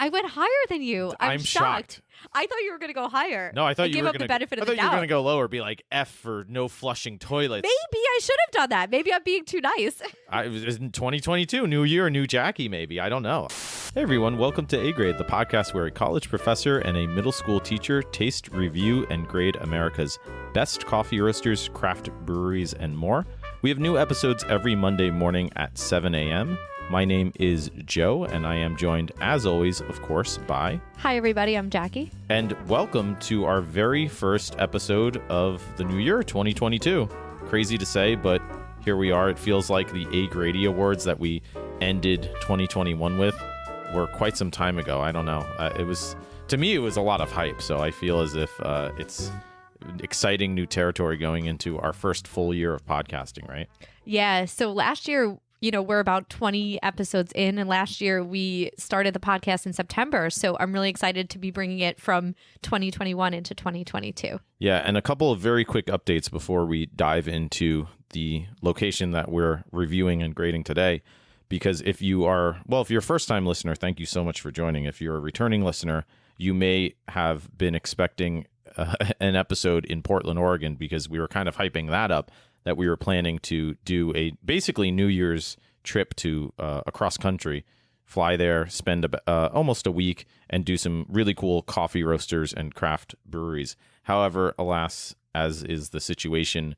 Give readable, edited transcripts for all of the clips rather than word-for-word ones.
I went higher than you. I'm shocked. I thought you were going to go higher. No, I thought you were going to give up the benefit of the doubt. I thought you were going to go lower, be like F for no flushing toilets. Maybe I should have done that. Maybe I'm being too nice. It was in 2022, new year, new Jackie, maybe. I don't know. Hey, everyone. Welcome to A Grade, the podcast where a college professor and a middle school teacher taste, review, and grade America's best coffee roasters, craft breweries, and more. We have new episodes every Monday morning at 7 a.m. My name is Joe, and I am joined, as always, of course, by... Hi, everybody. I'm Jackie. And welcome to our very first episode of the new year, 2022. Crazy to say, but here we are. It feels like the A Grady Awards that we ended 2021 with were quite some time ago. I don't know. To me, it was a lot of hype, so I feel as if it's exciting new territory going into our first full year of podcasting, right? Yeah. So last year... we're about 20 episodes in, and last year we started the podcast in September. So I'm really excited to be bringing it from 2021 into 2022. Yeah, and a couple of very quick updates before we dive into the location that we're reviewing and grading today. Because if you're a first-time listener, thank you so much for joining. If you're a returning listener, you may have been expecting an episode in Portland, Oregon, because we were kind of hyping that up, that we were planning to do a basically New Year's trip to across country, fly there, spend almost a week, and do some really cool coffee roasters and craft breweries. However, alas, as is the situation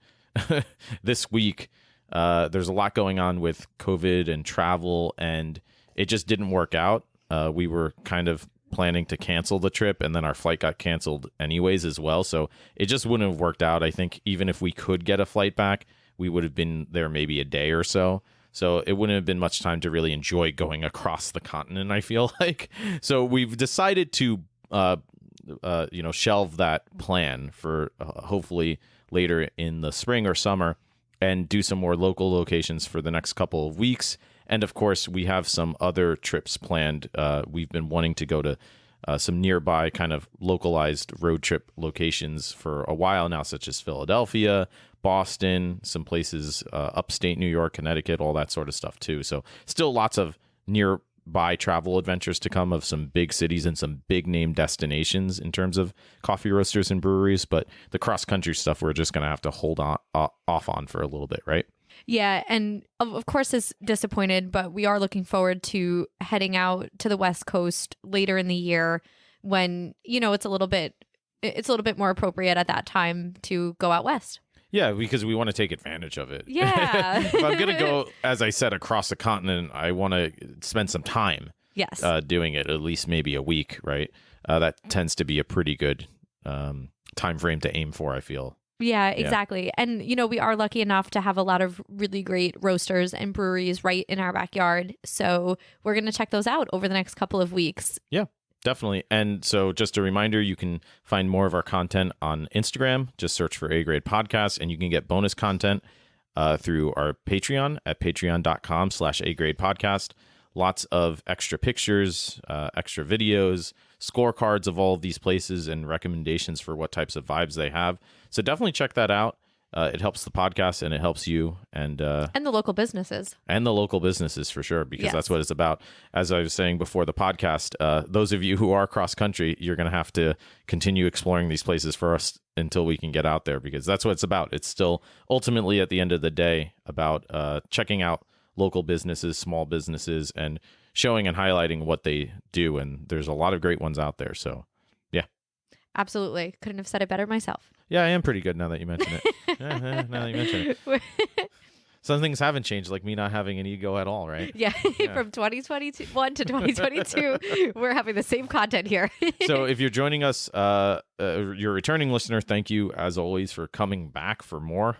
this week, there's a lot going on with COVID and travel, and it just didn't work out. We were kind of planning to cancel the trip, and then our flight got canceled anyways as well, so it just wouldn't have worked out. I think even if we could get a flight back, we would have been there maybe a day or so it wouldn't have been much time to really enjoy going across the continent, I feel like. So we've decided to shelve that plan for hopefully later in the spring or summer, and do some more local locations for the next couple of weeks. And of course, we have some other trips planned. We've been wanting to go to some nearby kind of localized road trip locations for a while now, such as Philadelphia, Boston, some places upstate New York, Connecticut, all that sort of stuff too. So still lots of nearby travel adventures to come of some big cities and some big name destinations in terms of coffee roasters and breweries. But the cross-country stuff, we're just going to have to hold off on for a little bit, right? Yeah, and of course it's disappointed, but we are looking forward to heading out to the West Coast later in the year when, it's a little bit more appropriate at that time to go out west. Yeah, because we want to take advantage of it. Yeah. If I'm going to go, as I said, across the continent, I want to spend some time doing it, at least maybe a week, right? That tends to be a pretty good time frame to aim for, I feel. Yeah, exactly. Yeah. And, we are lucky enough to have a lot of really great roasters and breweries right in our backyard. So we're going to check those out over the next couple of weeks. Yeah, definitely. And so just a reminder, you can find more of our content on Instagram. Just search for A Grade Podcast, and you can get bonus content through our Patreon at patreon.com/A Grade Podcast. Lots of extra pictures, extra videos, scorecards of all of these places, and recommendations for what types of vibes they have. So definitely check that out. It helps the podcast, and it helps you. And the local businesses. And the local businesses, for sure, because that's what it's about. As I was saying before the podcast, those of you who are cross-country, you're going to have to continue exploring these places for us until we can get out there, because that's what it's about. It's still ultimately, at the end of the day, about checking out local businesses, small businesses, and showing and highlighting what they do. And there's a lot of great ones out there. So, yeah. Absolutely. Couldn't have said it better myself. Yeah, I am pretty good now that you mention it. Now that you mention it. Some things haven't changed, like me not having an ego at all, right? Yeah. From 2021 to 2022, we're having the same content here. So if you're joining us, you're a returning listener, thank you, as always, for coming back for more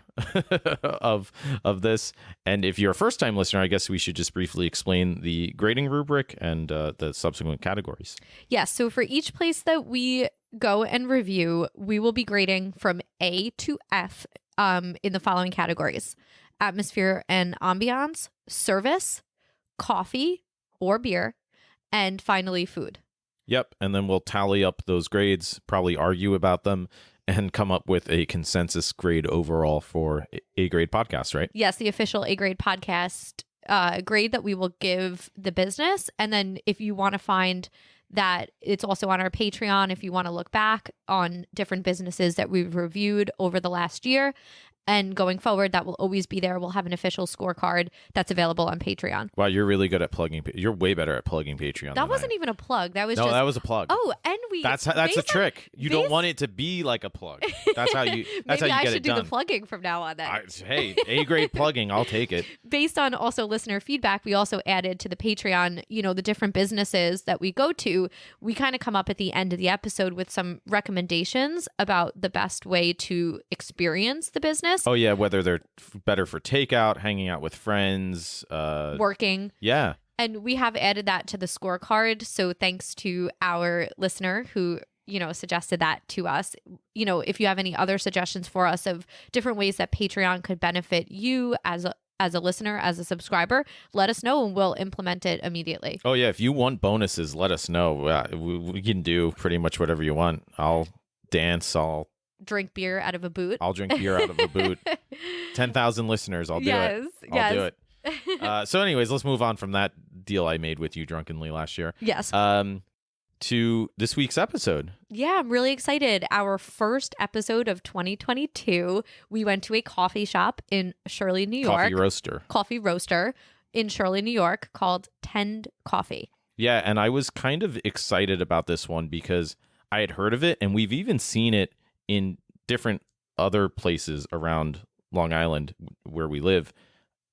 of this. And if you're a first-time listener, I guess we should just briefly explain the grading rubric and the subsequent categories. Yes. So for each place that we go and review, we will be grading from A to F in the following categories: atmosphere and ambiance, service, coffee or beer, and finally food. Yep. And then we'll tally up those grades, probably argue about them, and come up with a consensus grade overall for A Grade Podcast, right? Yes, the official A Grade Podcast grade that we will give the business. And then if you want to find that it's also on our Patreon if you want to look back on different businesses that we've reviewed over the last year. And going forward, that will always be there. We'll have an official scorecard that's available on Patreon. Wow, you're really good at plugging. You're way better at plugging Patreon. That wasn't even a plug. That was no, just... that was a plug. Oh, and that's the trick. You don't want it to be like a plug. That's how you. That's how you Maybe I get should it do done. the plugging from now on. Then. Hey, A-grade plugging. I'll take it. Based on also listener feedback, we also added to the Patreon, the different businesses that we go to. We kind of come up at the end of the episode with some recommendations about the best way to experience the business. Oh yeah, whether they're better for takeout, hanging out with friends, working. Yeah. And we have added that to the scorecard. So thanks to our listener who, suggested that to us. If you have any other suggestions for us of different ways that Patreon could benefit you as a listener, as a subscriber, let us know and we'll implement it immediately. Oh yeah, if you want bonuses, let us know. We can do pretty much whatever you want. I'll dance. I'll drink beer out of a boot. I'll drink beer out of a boot. 10,000 listeners. I'll do it. I'll do it. So anyways, let's move on from that deal I made with you drunkenly last year. Yes. To this week's episode. Yeah, I'm really excited. Our first episode of 2022. We went to a coffee shop in Shirley, New York. Coffee roaster in Shirley, New York called Tend Coffee. Yeah, and I was kind of excited about this one because I had heard of it and we've even seen it in different other places around Long Island where we live,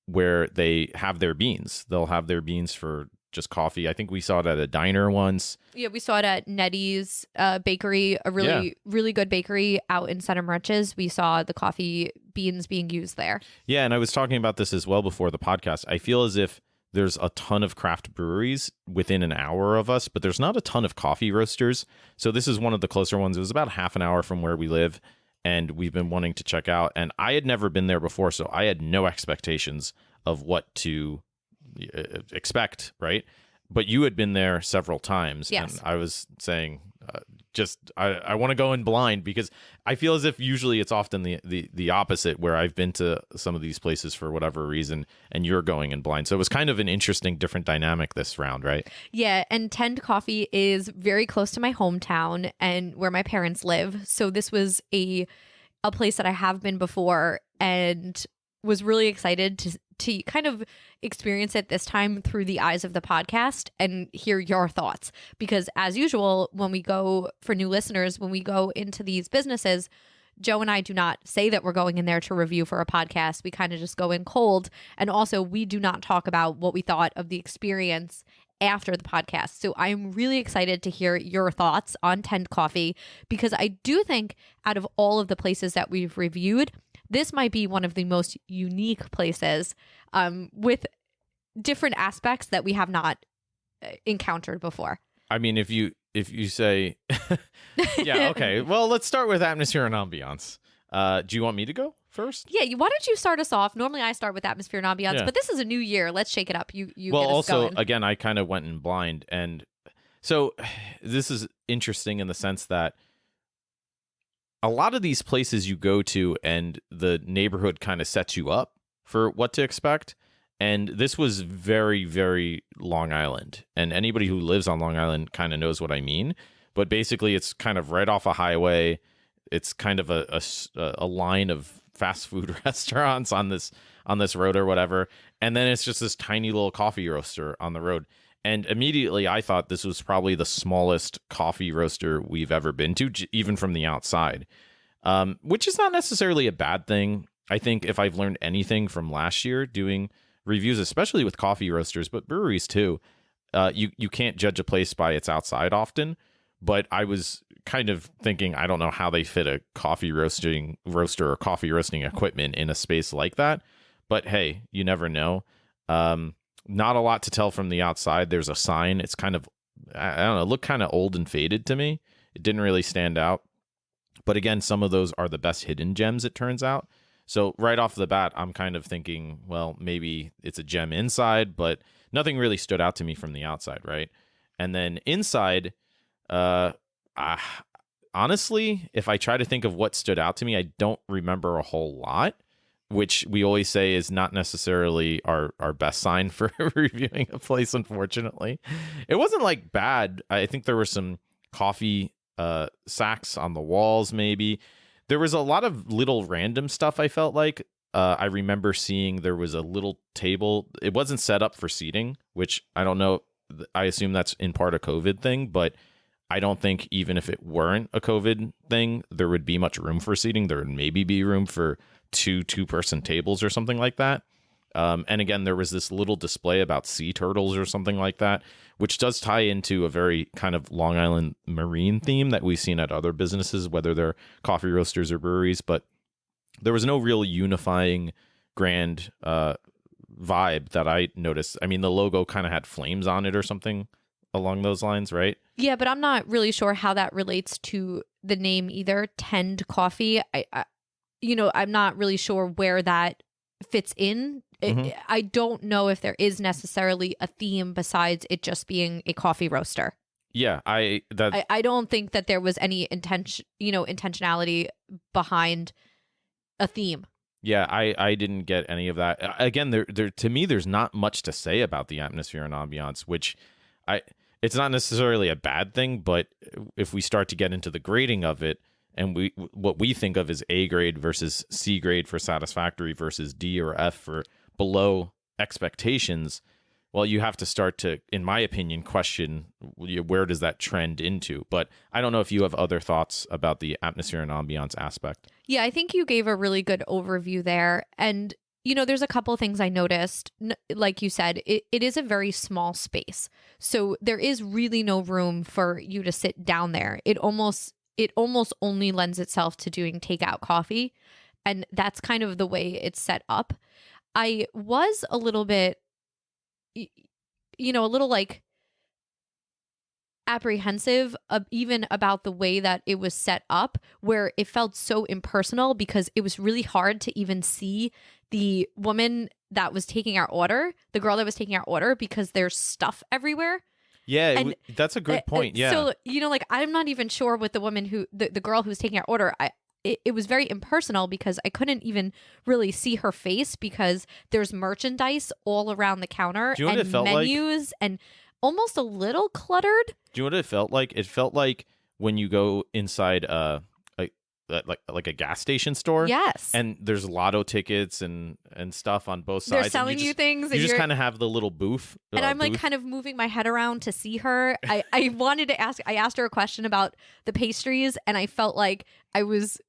where they have their beans. They'll have their beans for just coffee. I think we saw it at a diner once. Yeah, we saw it at Nettie's bakery, a really good bakery out in Center Marches. We saw the coffee beans being used there. Yeah, and I was talking about this as well before the podcast. I feel as if there's a ton of craft breweries within an hour of us, but there's not a ton of coffee roasters. So this is one of the closer ones. It was about half an hour from where we live, and we've been wanting to check out. And I had never been there before, so I had no expectations of what to expect, right? But you had been there several times, yes. And I was saying, I want to go in blind because I feel as if usually it's often the opposite, where I've been to some of these places for whatever reason and you're going in blind. So it was kind of an interesting, different dynamic this round, right? Yeah, and Tend Coffee is very close to my hometown and where my parents live. So this was a place that I have been before and was really excited to kind of experience it this time through the eyes of the podcast and hear your thoughts. Because as usual, when we go, for new listeners, when we go into these businesses, Joe and I do not say that we're going in there to review for a podcast. We kind of just go in cold. And also, we do not talk about what we thought of the experience after the podcast. So I'm really excited to hear your thoughts on Tend Coffee, because I do think out of all of the places that we've reviewed, this might be one of the most unique places with different aspects that we have not encountered before. I mean, if you say, yeah, okay. Well, let's start with atmosphere and ambiance. Do you want me to go first? Yeah. Why don't you start us off? Normally I start with atmosphere and ambiance, but this is a new year. Let's shake it up. You well, get us also, going. Again, I kind of went in blind. And so this is interesting in the sense that a lot of these places you go to and the neighborhood kind of sets you up for what to expect. And this was very, very Long Island. And anybody who lives on Long Island kind of knows what I mean. But basically, it's kind of right off a highway. It's kind of a line of fast food restaurants on this road or whatever. And then it's just this tiny little coffee roaster on the road. And immediately I thought this was probably the smallest coffee roaster we've ever been to, even from the outside, which is not necessarily a bad thing. I think if I've learned anything from last year doing reviews, especially with coffee roasters, but breweries too, you can't judge a place by its outside often. But I was kind of thinking, I don't know how they fit a coffee roaster or coffee roasting equipment in a space like that. But hey, you never know. Not a lot to tell from the outside. There's a sign. It's kind of, I don't know, looked kind of old and faded to me. It didn't really stand out. But again, some of those are the best hidden gems, it turns out. So right off the bat, I'm kind of thinking, well, maybe it's a gem inside, but nothing really stood out to me from the outside, right? And then inside, honestly, if I try to think of what stood out to me, I don't remember a whole lot. which we always say is not necessarily our best sign for reviewing a place, unfortunately. It wasn't like bad. I think there were some coffee sacks on the walls, maybe. There was a lot of little random stuff, I felt like. I remember seeing there was a little table. It wasn't set up for seating, which I don't know. I assume that's in part a COVID thing, but I don't think even if it weren't a COVID thing, there would be much room for seating. There would maybe be room for two-person tables or something like that. And again, there was this little display about sea turtles or something like that, which does tie into a very kind of Long Island marine theme that we've seen at other businesses, whether they're coffee roasters or breweries. But there was no real unifying grand vibe that I noticed. I mean, the logo kind of had flames on it or something along those lines, right? Yeah, but I'm not really sure how that relates to the name either. Tend Coffee. I'm not really sure where that fits in. I don't know if there is necessarily a theme besides it just being a coffee roaster. Yeah, I don't think that there was any intentionality behind a theme. Yeah, I didn't get any of that. Again, there to me, there's not much to say about the atmosphere and ambiance, which it's not necessarily a bad thing, but if we start to get into the grading of it, and what we think of as A grade versus C grade for satisfactory versus D or F for below expectations, well, you have to start to, in my opinion, question where does that trend into. But I don't know if you have other thoughts about the atmosphere and ambiance aspect. Yeah, I think you gave a really good overview there. And, there's a couple things I noticed. Like you said, it is a very small space. So there is really no room for you to sit down there. It almost only lends itself to doing takeout coffee. And that's kind of the way it's set up. I was a little bit, a little like apprehensive even about the way that it was set up, where it felt so impersonal because it was really hard to even see the woman that was taking our order, the girl that was taking our order, because there's stuff everywhere. Yeah, that's a good point. Yeah. So, I'm not even sure with the woman the girl who was taking our order. It was very impersonal because I couldn't even really see her face because there's merchandise all around the counter and menus and almost a little cluttered. Do you know what it felt like? It felt like when you go inside like a gas station store. Yes. And there's lotto tickets and stuff on both sides. They're selling you things. You just kind of have the little booth. And I'm like kind of moving my head around to see her. I wanted to I asked her a question about the pastries, and I felt like I was,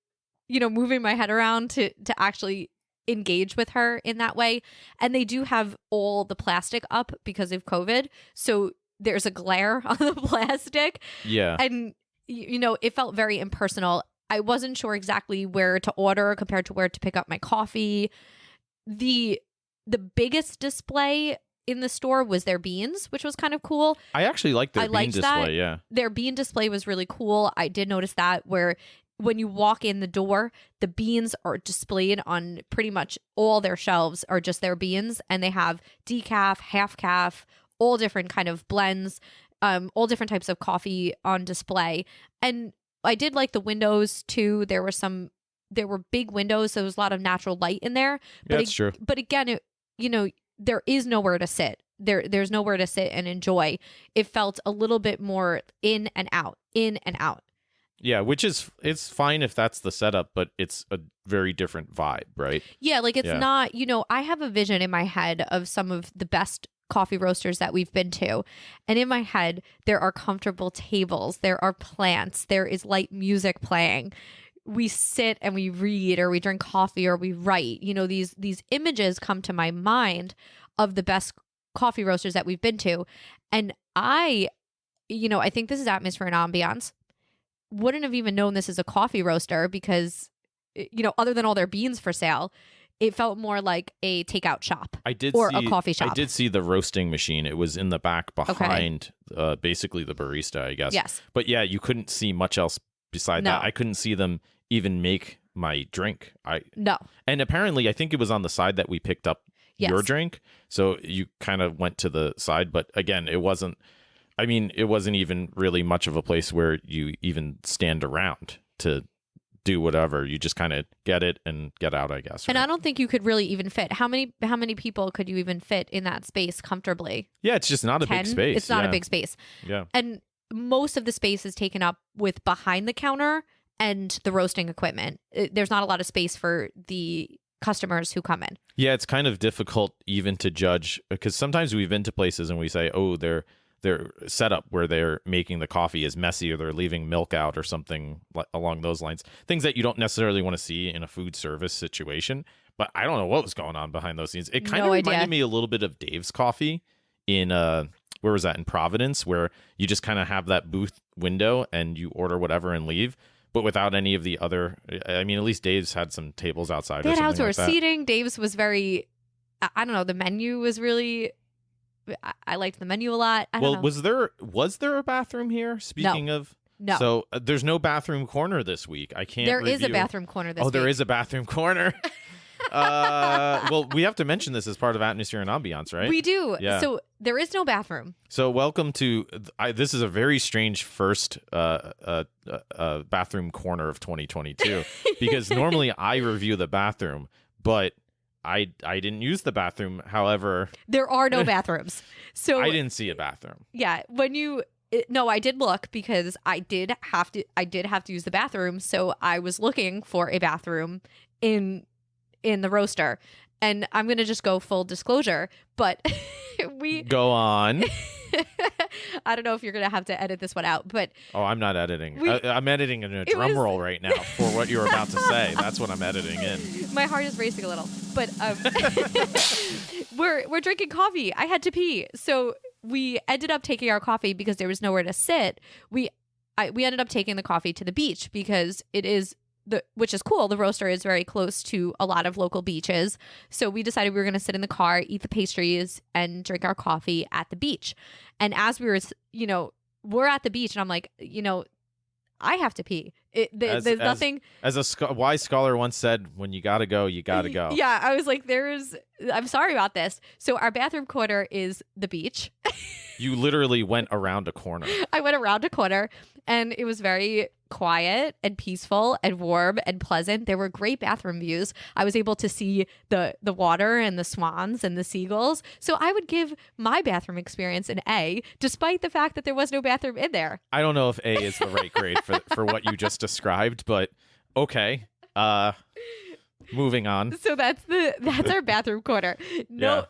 moving my head around to actually engage with her in that way. And they do have all the plastic up because of COVID. So there's a glare on the plastic. Yeah. And, it felt very impersonal. I wasn't sure exactly where to order compared to where to pick up my coffee. The biggest display in the store was their beans, which was kind of cool. I actually liked their bean display, yeah. Their bean display was really cool. I did notice that, where when you walk in the door, the beans are displayed on pretty much all their shelves are just their beans, and they have decaf, half calf, all different kind of blends, all different types of coffee on display. And I did like the windows too. There were big windows, so there was a lot of natural light in there. But that's true. But again, there is nowhere to sit. There's nowhere to sit and enjoy. It felt a little bit more in and out. Yeah, which it's fine if that's the setup, but it's a very different vibe, right? Yeah, like it's not, I have a vision in my head of some of the best coffee roasters that we've been to. And in my head, there are comfortable tables, there are plants, there is light music playing. We sit and we read, or we drink coffee, or we write. These images come to my mind of the best coffee roasters that we've been to. And I think this is atmosphere and ambiance. Wouldn't have even known this is a coffee roaster because, other than all their beans for sale, it felt more like a takeout shop a coffee shop. I did see the roasting machine. It was in the back behind basically the barista, I guess. Yes. But yeah, you couldn't see much else beside that. I couldn't see them even make my drink. No. And apparently, I think it was on the side that we picked up your drink. So you kind of went to the side. But again, it wasn't even really much of a place where you even stand around to do whatever. You just kind of get it and get out, I guess. And right? I don't think you could really even fit. How many people could you even fit in that space comfortably? Yeah, it's just not a 10? big space. It's not a big space. Yeah. And most of the space is taken up with behind the counter and the roasting equipment. There's not a lot of space for the customers who come in. Yeah, it's kind of difficult even to judge because sometimes we've been to places and we say, oh, their setup where they're making the coffee is messy or they're leaving milk out or something along those lines. Things that you don't necessarily want to see in a food service situation. But I don't know what was going on behind those scenes. It kind of reminded me a little bit of Dave's Coffee in where was that, in Providence, where you just kind of have that booth window and you order whatever and leave, but without any of the other. I mean, at least Dave's had some tables outside. They had outdoor seating. Dave's was very, I don't know. The menu was really. I liked the menu a lot. I don't know. Was there a bathroom here? Speaking of. No. So there's no bathroom corner this week. I can't. There is a bathroom corner this week. Oh, there is a bathroom corner. Well, we have to mention this as part of Atmosphere and Ambiance, right? We do. Yeah. So there is no bathroom. So welcome to. This is a very strange first bathroom corner of 2022 because normally I review the bathroom, but I didn't use the bathroom. However, there are no bathrooms. So I didn't see a bathroom. Yeah, no, I did look because I did have to use the bathroom. So I was looking for a bathroom in the roaster, and I'm gonna just go full disclosure, but we go on. I don't know if you're gonna have to edit this one out, but I'm not editing. I'm editing in a drum roll right now for what you're about to say. That's what I'm editing in. My heart is racing a little, but we're drinking coffee. I had to pee, so we ended up taking our coffee because there was nowhere to sit. We ended up taking the coffee to the beach because it is. Which is cool. The roaster is very close to a lot of local beaches. So we decided we were going to sit in the car, eat the pastries, and drink our coffee at the beach. And as we were, we're at the beach, and I'm like, I have to pee. There's nothing. As a wise scholar once said, when you got to go, you got to go. Yeah, I was like, I'm sorry about this. So our bathroom corner is the beach. You literally went around a corner. I went around a corner, and it was very quiet and peaceful and warm and pleasant. There were great bathroom views. I was able to see the water and the swans and the seagulls. So I would give my bathroom experience an A, despite the fact that there was no bathroom in there. I don't know if A is the right grade for what you just described, but okay. Moving on. So that's our bathroom corner.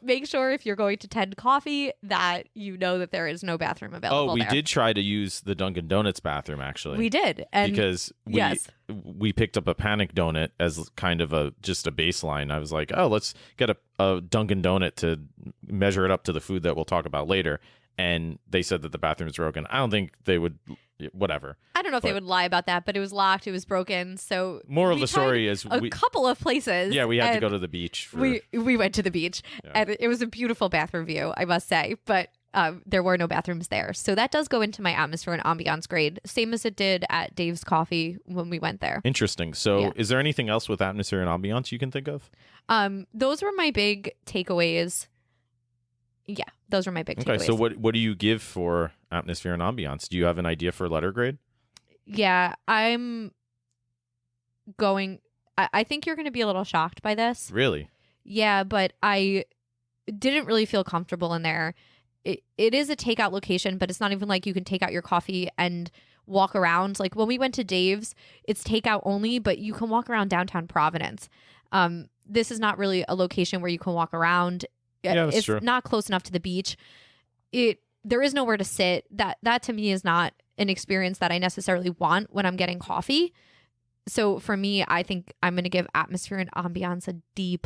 Make sure if you're going to Tend Coffee that you know that there is no bathroom available. Oh, we there. did try to use the Dunkin' Donuts bathroom actually. We did, and because we picked up a panic donut as kind of just a baseline. I was like, oh, let's get a Dunkin' Donut to measure it up to the food that we'll talk about later. And they said that the bathroom is broken. I don't think they would. Whatever. I don't know if they would lie about that, but it was locked. It was broken. So moral of the story is a couple of places. Yeah, we had to go to the beach. We went to the beach, and it was a beautiful bathroom view, I must say. But there were no bathrooms there, so that does go into my atmosphere and ambiance grade, same as it did at Dave's Coffee when we went there. Interesting. So, is there anything else with atmosphere and ambiance you can think of? Those were my big takeaways. Yeah, those were my big takeaways. Okay, so what do you give for atmosphere and ambiance? Do you have an idea for letter grade? Yeah, I'm going. I think you're going to be a little shocked by this. Really? Yeah, but I didn't really feel comfortable in there. It is a takeout location, but it's not even like you can take out your coffee and walk around. Like when we went to Dave's, it's takeout only, but you can walk around downtown Providence. This is not really a location where you can walk around. Yeah, that's it's true. Not close enough to the beach. There is nowhere to sit. That to me is not an experience that I necessarily want when I'm getting coffee. So for me, I think I'm going to give atmosphere and ambiance a D+.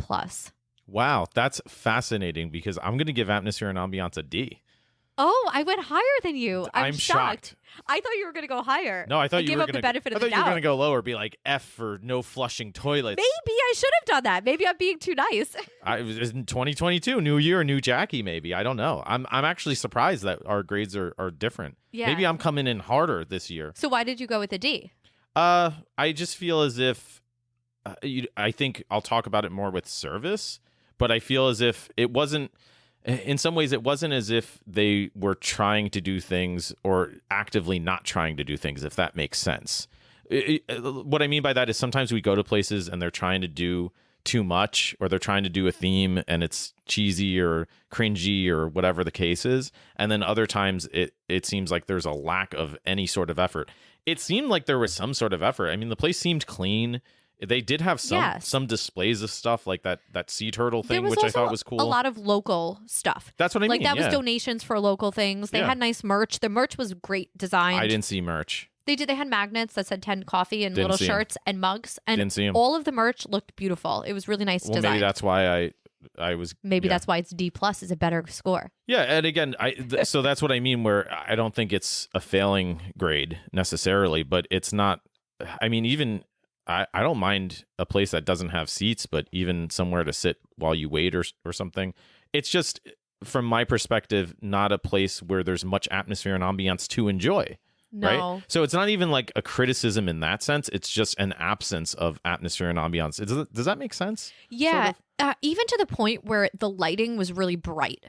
Wow, that's fascinating because I'm going to give atmosphere and ambiance a D. Oh, I went higher than you. I'm shocked. I thought you were going to go higher. No, I thought you were going to give up the benefit of the doubt. I thought you were going to go lower, be like F for no flushing toilets. Maybe I should have done that. Maybe I'm being too nice. It was in 2022, new year, new Jackie. Maybe I don't know. I'm actually surprised that our grades are different. Yeah. Maybe I'm coming in harder this year. So why did you go with a D? I just feel as if I think I'll talk about it more with service, but I feel as if it wasn't. In some ways, it wasn't as if they were trying to do things or actively not trying to do things, if that makes sense. What I mean by that is sometimes we go to places and they're trying to do too much, or they're trying to do a theme and it's cheesy or cringy or whatever the case is. And then other times it seems like there's a lack of any sort of effort. It seemed like there was some sort of effort. I mean, the place seemed clean. They did have some displays of stuff like that sea turtle thing, which I thought was cool. A lot of local stuff. That's what I mean. Like that was donations for local things. They had nice merch. The merch was great designed. I didn't see merch. They did. They had magnets that said 10 coffee and Didn't little see 'em. shirts and mugs. And Didn't see 'em. all of the merch looked beautiful. It was really nice Well, design. maybe that's why I was. Maybe yeah. that's why it's D+ is a better score. Yeah, and again, so that's what I mean. Where I don't think it's a failing grade necessarily, but it's not. I mean, even I don't mind a place that doesn't have seats, but even somewhere to sit while you wait or something. It's just, from my perspective, not a place where there's much atmosphere and ambiance to enjoy. No. Right? So it's not even like a criticism in that sense. It's just an absence of atmosphere and ambiance. Does that make sense? Yeah. Sort of? Even to the point where the lighting was really bright.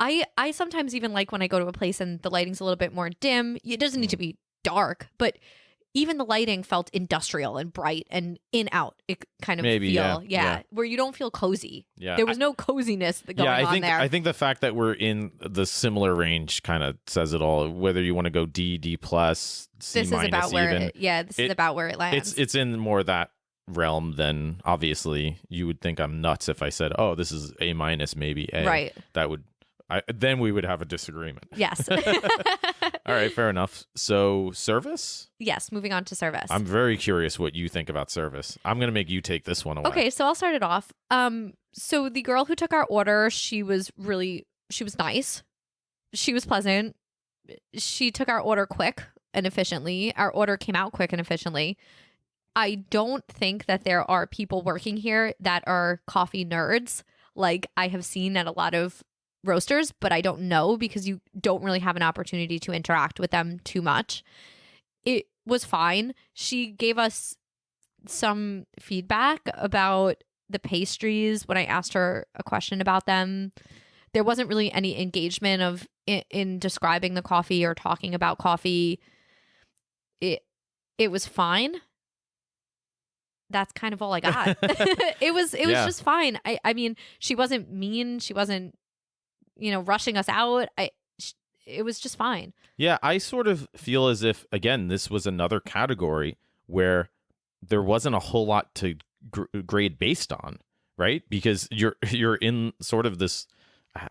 I sometimes even like when I go to a place and the lighting's a little bit more dim. It doesn't need to be dark, but even the lighting felt industrial and bright and in out. It kind of Maybe, feel, yeah. where you don't feel cozy. Yeah. There was no coziness going on there. I think the fact that we're in the similar range kind of says it all. Whether you want to go D+, C- this is about where even, this is about where it lands. It's in more that realm than, obviously, you would think I'm nuts if I said, oh, this is A-, maybe A. Right. That would then we would have a disagreement. Yes. All right, fair enough. So service? Yes, moving on to service. I'm very curious what you think about service. I'm going to make you take this one away. Okay, so I'll start it off. So the girl who took our order, she was nice. She was pleasant. She took our order quick and efficiently. Our order came out quick and efficiently. I don't think that there are people working here that are coffee nerds like I have seen at a lot of roasters, but I don't know because you don't really have an opportunity to interact with them too much. It was fine. She gave us some feedback about the pastries when I asked her a question about them. There wasn't really any engagement in describing the coffee or talking about coffee. It was fine. That's kind of all I got. It was just fine. I mean, she wasn't mean. She wasn't rushing us out. It was just fine. Yeah, I sort of feel as if, again, this was another category where there wasn't a whole lot to grade based on, right? Because you're in sort of this,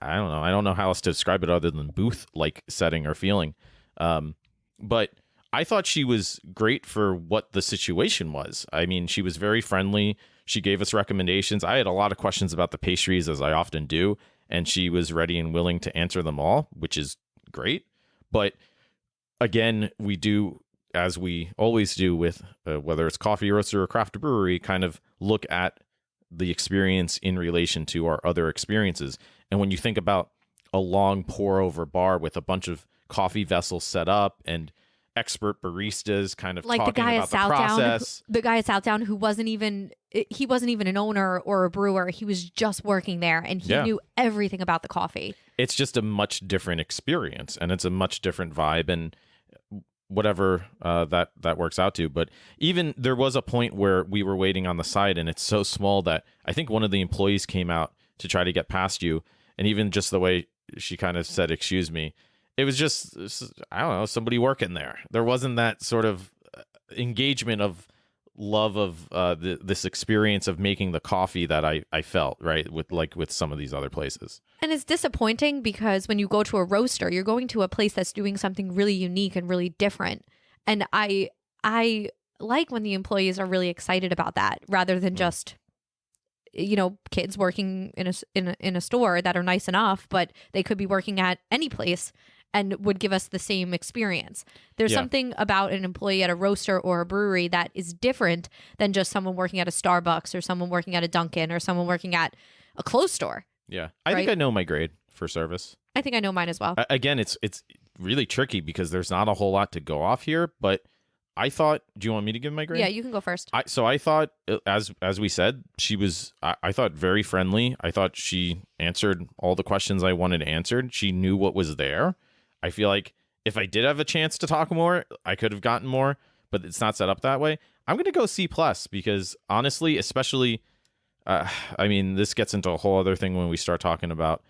I don't know how else to describe it other than booth-like setting or feeling. But I thought she was great for what the situation was. I mean, she was very friendly. She gave us recommendations. I had a lot of questions about the pastries, as I often do, and she was ready and willing to answer them all, which is great. But again, we do, as we always do with whether it's coffee roaster or craft brewery, kind of look at the experience in relation to our other experiences. And when you think about a long pour over bar with a bunch of coffee vessels set up and expert baristas kind of like talking about the process. The guy at Southdown who wasn't even an owner or a brewer. He was just working there and he knew everything about the coffee. It's just a much different experience and it's a much different vibe and whatever that works out to. But even there was a point where we were waiting on the side and it's so small that I think one of the employees came out to try to get past you. And even just the way she kind of said, "Excuse me," it was just, I don't know, somebody working there. There wasn't that sort of engagement of love of this experience of making the coffee that I felt, right, with some of these other places. And it's disappointing because when you go to a roaster, you're going to a place that's doing something really unique and really different. And I like when the employees are really excited about that rather than just kids working in a store that are nice enough, but they could be working at any place and would give us the same experience. There's something about an employee at a roaster or a brewery that is different than just someone working at a Starbucks or someone working at a Dunkin' or someone working at a clothes store. Yeah. I think I know my grade for service. I think I know mine as well. Again, it's really tricky because there's not a whole lot to go off here, but I thought, do you want me to give my grade? Yeah, you can go first. I thought, as we said, she was, I thought, very friendly. I thought she answered all the questions I wanted answered. She knew what was there. I feel like if I did have a chance to talk more, I could have gotten more. but it's not set up that way. I'm going to go C plus because honestly, especially, I mean, this gets into a whole other thing when we start talking about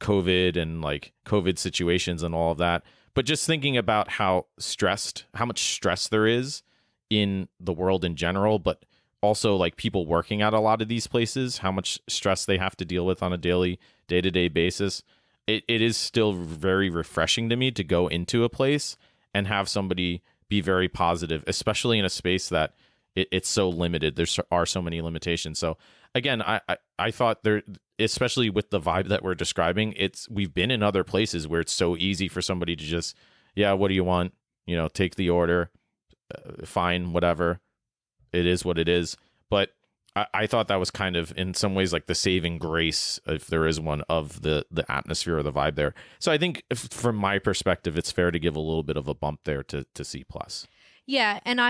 COVID and like COVID situations and all of that. But just thinking about how much stress there is in the world in general, but also like people working at a lot of these places, how much stress they have to deal with on a day-to-day basis. It is still very refreshing to me to go into a place and have somebody be very positive, especially in a space that it's so limited. There are so many limitations. So again, I thought there, especially with the vibe that we're describing, we've been in other places where it's so easy for somebody to just, yeah, what do you want? Take the order, fine, whatever. It is what it is. But I thought that was kind of in some ways like the saving grace, if there is one, of the atmosphere or the vibe there. So I think from my perspective, it's fair to give a little bit of a bump there to C plus. Yeah. And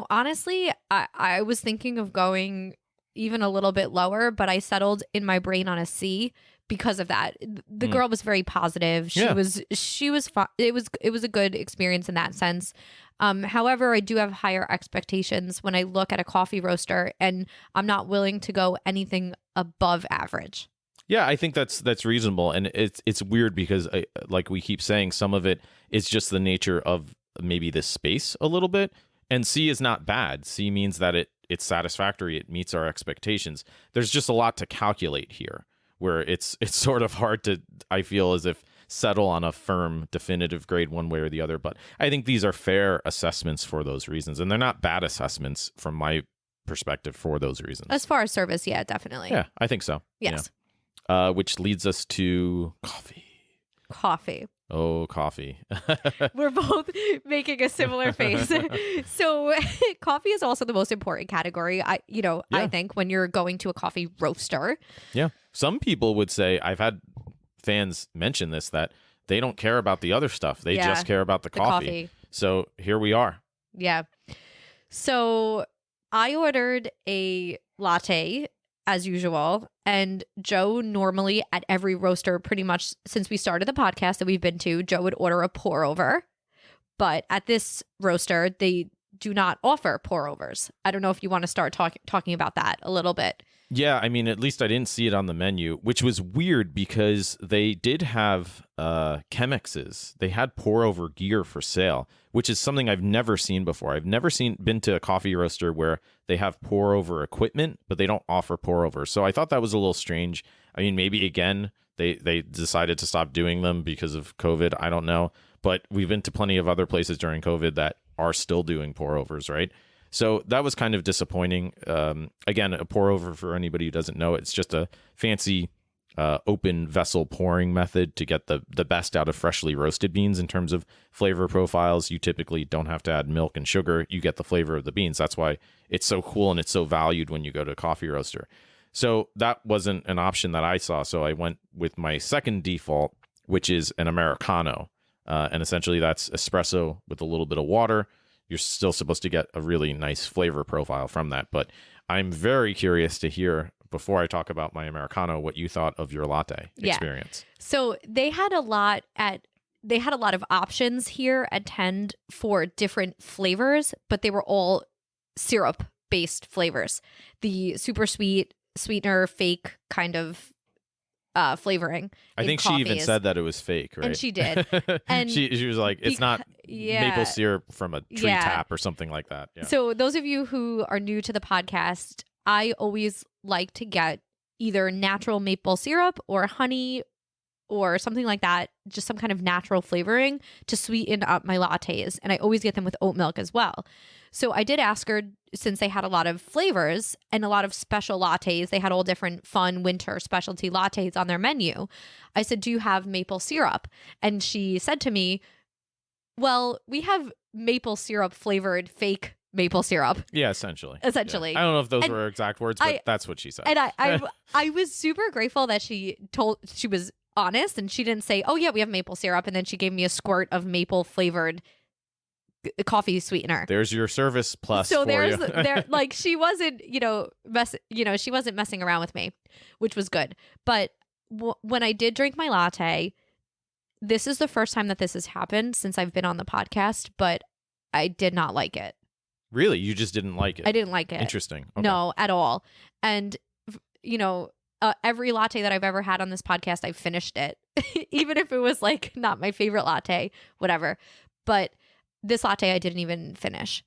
honestly, I was thinking of going even a little bit lower, but I settled in my brain on a C because of that. The girl was very positive. She was fun. It was a good experience in that sense. However, I do have higher expectations when I look at a coffee roaster, and I'm not willing to go anything above average. Yeah, I think that's reasonable, and it's weird because like we keep saying, some of it is just the nature of maybe the space a little bit. And C is not bad. C means that it's satisfactory. It meets our expectations. There's just a lot to calculate here, where it's sort of hard to, I feel, as if settle on a firm, definitive grade one way or the other. But I think these are fair assessments for those reasons, and they're not bad assessments from my perspective for those reasons. As far as service, yeah, definitely. Yeah, I think so. Yes. Yeah. Which leads us to Coffee. Oh, coffee. We're both making a similar face. So coffee is also the most important category, I think, when you're going to a coffee roaster. Yeah. Some people would say, I've had fans mention this, that they don't care about the other stuff. They just care about the coffee. So here we are. Yeah. So I ordered a latte as usual. And Joe normally at every roaster, pretty much since we started the podcast that we've been to, Joe would order a pour over. But at this roaster, they do not offer pour overs. I don't know if you want to start talking about that a little bit. Yeah, I mean, at least I didn't see it on the menu, which was weird because they did have Chemexes. They had pour over gear for sale, which is something I've never seen before. I've never been to a coffee roaster where they have pour over equipment, but they don't offer pour over. So I thought that was a little strange. I mean, maybe again, they decided to stop doing them because of COVID. I don't know. But we've been to plenty of other places during COVID that are still doing pour overs, right? So that was kind of disappointing. Again, a pour over, for anybody who doesn't know, it's just a fancy open vessel pouring method to get the best out of freshly roasted beans in terms of flavor profiles. You typically don't have to add milk and sugar. You get the flavor of the beans. That's why it's so cool and it's so valued when you go to a coffee roaster. So that wasn't an option that I saw. So I went with my second default, which is an Americano. And essentially that's espresso with a little bit of water. You're still supposed to get a really nice flavor profile from that. But I'm very curious to hear, before I talk about my Americano, what you thought of your latte experience. So they had a lot of options here at Tend for different flavors, but they were all syrup-based flavors. The super sweet, sweetener, fake kind of flavoring. I think she even said that it was fake, right? And she did. And she was like, it's not maple syrup from a tree tap or something like that. Yeah. So those of you who are new to the podcast, I always like to get either natural maple syrup or honey or something like that, just some kind of natural flavoring to sweeten up my lattes. And I always get them with oat milk as well. So I did ask her, since they had a lot of flavors and a lot of special lattes, they had all different fun winter specialty lattes on their menu. I said, do you have maple syrup? And she said to me, well, we have maple syrup flavored fake maple syrup. Yeah, essentially. Yeah. I don't know if those were her exact words, but that's what she said. And I was super grateful that she was honest and she didn't say, oh yeah, we have maple syrup. And then she gave me a squirt of maple flavored coffee sweetener. There's your service plus. So there, like she wasn't, she wasn't messing around with me, which was good. But when I did drink my latte, this is the first time that this has happened since I've been on the podcast, but I did not like it. Really? You just didn't like it? I didn't like it. Interesting. Okay. No, at all. And, every latte that I've ever had on this podcast, I've finished it, even if it was like not my favorite latte, whatever. But this latte, I didn't even finish.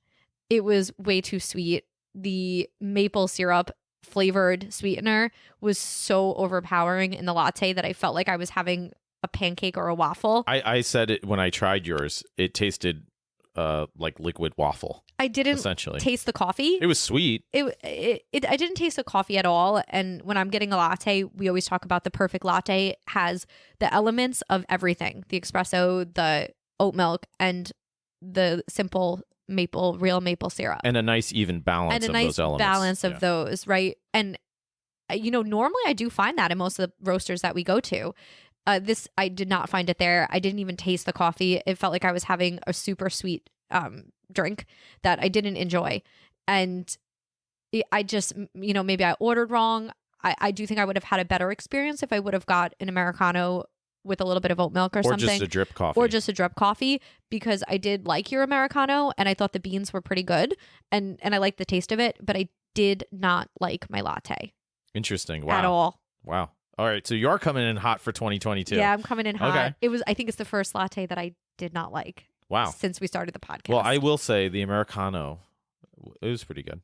It was way too sweet. The maple syrup flavored sweetener was so overpowering in the latte that I felt like I was having a pancake or a waffle. I said it when I tried yours. It tasted like liquid waffle. I didn't essentially taste the coffee. It was sweet. I didn't taste the coffee at all. And when I'm getting a latte, we always talk about the perfect latte has the elements of everything: the espresso, the oat milk, and the simple real maple syrup, and a nice even balance of those elements. Balance of those, right? And normally I do find that in most of the roasters that we go to. This, I did not find it there. I didn't even taste the coffee. It felt like I was having a super sweet drink that I didn't enjoy. And I just, maybe I ordered wrong. I do think I would have had a better experience if I would have got an Americano with a little bit of oat milk or something. Or just a drip coffee. Or just a drip coffee, because I did like your Americano and I thought the beans were pretty good and I liked the taste of it, but I did not like my latte. Interesting. Wow. At all. Wow. All right. So you are coming in hot for 2022. Yeah, I'm coming in hot. Okay. I think it's the first latte that I did not like. Wow. Since we started the podcast. Well, I will say the Americano, it was pretty good.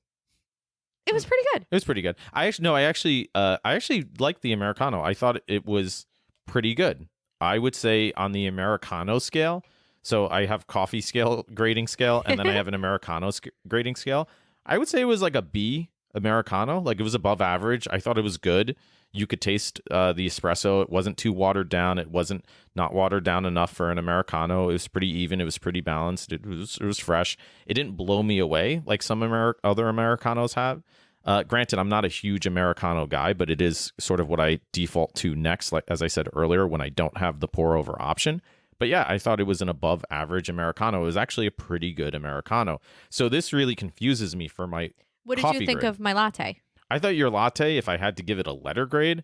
It was pretty good. It was pretty good. I actually liked the Americano. I thought it was pretty good. I would say on the Americano scale. So I have coffee scale grading scale, and then I have an Americano grading scale. I would say it was like a B Americano. Like it was above average. I thought it was good. You could taste the espresso. It wasn't too watered down. It wasn't not watered down enough for an Americano. It was pretty even. It was pretty balanced. It was fresh. It didn't blow me away like some other Americanos have. Granted, I'm not a huge Americano guy, but it is sort of what I default to next, like as I said earlier, when I don't have the pour over option. But yeah, I thought it was an above average Americano. It was actually a pretty good Americano. So this really confuses me for my What did you think of my latte? I thought your latte, if I had to give it a letter grade,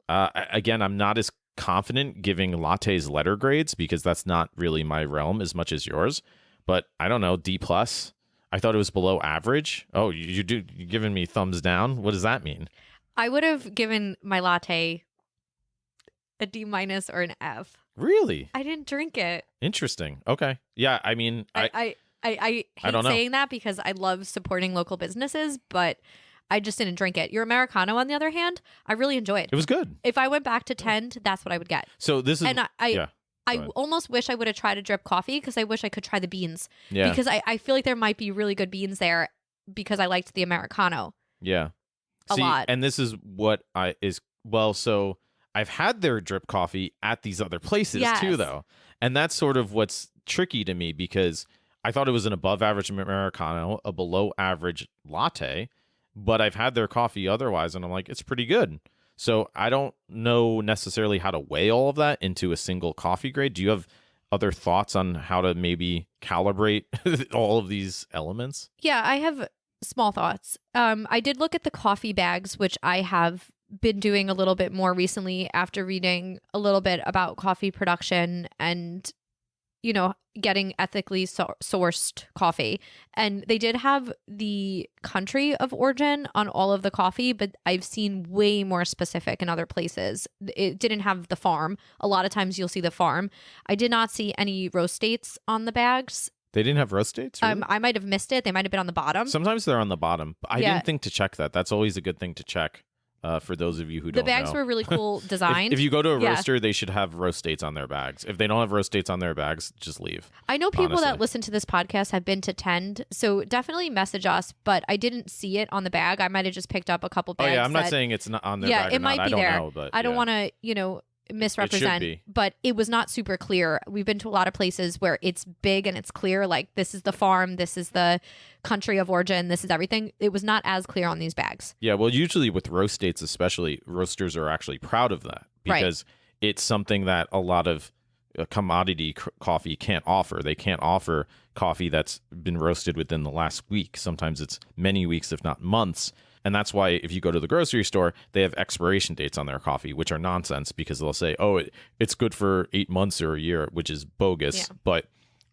again, I'm not as confident giving lattes letter grades because that's not really my realm as much as yours. But I don't know, D+. I thought it was below average. Oh, you're giving me thumbs down? What does that mean? I would have given my latte a D- or an F. Really? I didn't drink it. Interesting. Okay. Yeah, I mean, I hate saying that because I love supporting local businesses, but I just didn't drink it. Your Americano, on the other hand, I really enjoyed. It was good. If I went back to 10, that's what I would get. So this is... And I almost wish I would have tried a drip coffee because I wish I could try the beans. Yeah. Because I feel like there might be really good beans there because I liked the Americano. Yeah. A lot. And this is what so I've had their drip coffee at these other places too, though. And that's sort of what's tricky to me because I thought it was an above average Americano, a below average latte, but I've had their coffee otherwise and I'm like, it's pretty good. So I don't know necessarily how to weigh all of that into a single coffee grade. Do you have other thoughts on how to maybe calibrate all of these elements? Yeah, I have small thoughts. I did look at the coffee bags, which I have been doing a little bit more recently after reading a little bit about coffee production and, getting ethically sourced coffee. And they did have the country of origin on all of the coffee, but I've seen way more specific in other places. It didn't have the farm. A lot of times you'll see the farm. I did not see any roast dates on the bags. They didn't have roast dates? Really? I might have missed it. They might have been on the bottom. Sometimes they're on the bottom. I didn't think to check that. That's always a good thing to check. For those of you who don't know. The bags were really cool designed. If you go to a roaster, they should have roast dates on their bags. If they don't have roast dates on their bags, just leave. I know people that listen to this podcast have been to Tend, so definitely message us, but I didn't see it on the bag. I might have just picked up a couple bags. Oh, yeah, I'm not saying it's not on their bag. Yeah, it might be there. I don't know, but I don't want to, misrepresent, but it was not super clear. We've been to a lot of places where it's big and it's clear, like this is the farm, this is the country of origin, this is everything. It was not as clear on these bags. Yeah, well, usually with roast dates especially, roasters are actually proud of that because it's something that a lot of commodity coffee can't offer. They can't offer coffee that's been roasted within the last week. Sometimes it's many weeks, if not months. And that's why if you go to the grocery store, they have expiration dates on their coffee, which are nonsense because they'll say, oh, it's good for 8 months or a year, which is bogus. Yeah. But